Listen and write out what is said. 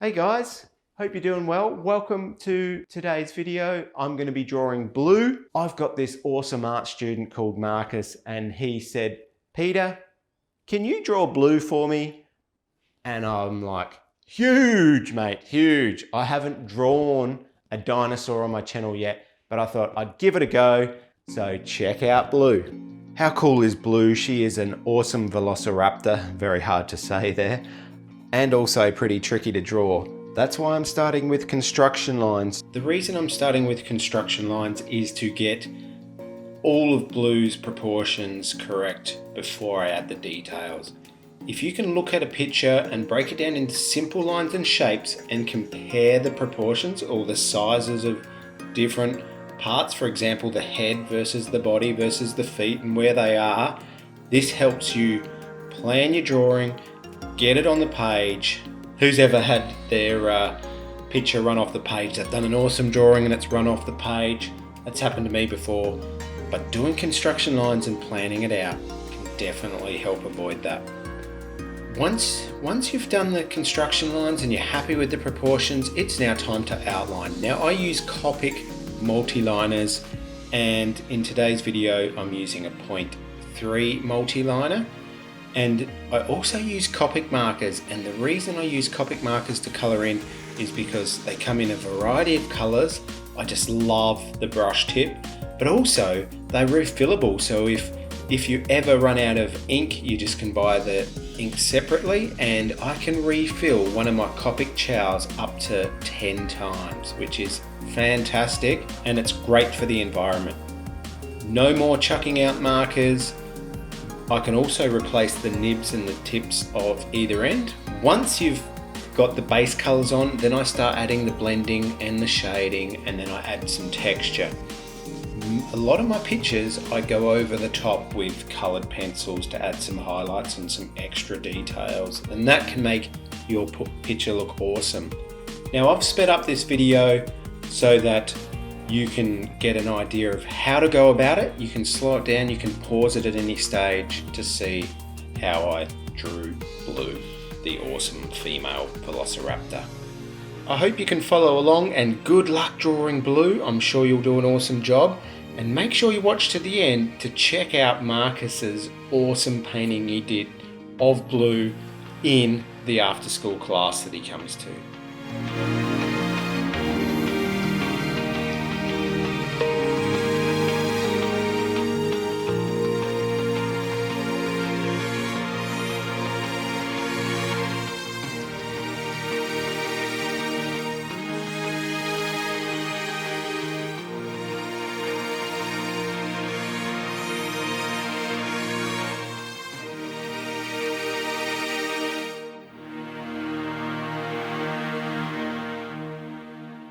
Hey guys, hope you're doing well. Welcome to today's video. I'm going to be drawing blue. I've got this awesome art student called Marcus and he said, Peter, can you draw blue for me? And I'm like, huge mate, huge. I haven't drawn a dinosaur on my channel yet, but I thought I'd give it a go. So check out Blue. How cool is Blue? She is an awesome velociraptor, very hard to say there, and also pretty tricky to draw. That's why I'm starting with construction lines. The reason I'm starting with construction lines is to get all of Blue's proportions correct before I add the details. If you can look at a picture and break it down into simple lines and shapes and compare the proportions or the sizes of different parts, for example the head versus the body versus the feet and where they are, this helps you plan your drawing, get it on the page. Who's ever had their picture run off the page? They've done an awesome drawing and it's run off the page. That's happened to me before. But doing construction lines and planning it out can definitely help avoid that. Once you've done the construction lines and you're happy with the proportions, it's now time to outline. Now I use Copic multi-liners, and in today's video I'm using a 0.3 multi-liner. And I also use Copic markers, and the reason I use Copic markers to colour in is because they come in a variety of colours. I just love the brush tip, but also they're refillable, so if you ever run out of ink, you just can buy the ink separately, and I can refill one of my Copic chows up to 10 times, which is fantastic, and it's great for the environment. No more chucking out markers. I can also replace the nibs and the tips of either end. Once you've got the base colours on, then I start adding the blending and the shading, and then I add some texture. A lot of my pictures I go over the top with coloured pencils to add some highlights and some extra details, and that can make your picture look awesome. Now I've sped up this video so that you can get an idea of how to go about it. You can slow it down, you can pause it at any stage to see how I drew Blue, the awesome female velociraptor. I hope you can follow along, and good luck drawing Blue. I'm sure you'll do an awesome job. And make sure you watch to the end to check out Marcus's awesome painting he did of Blue in the after school class that he comes to.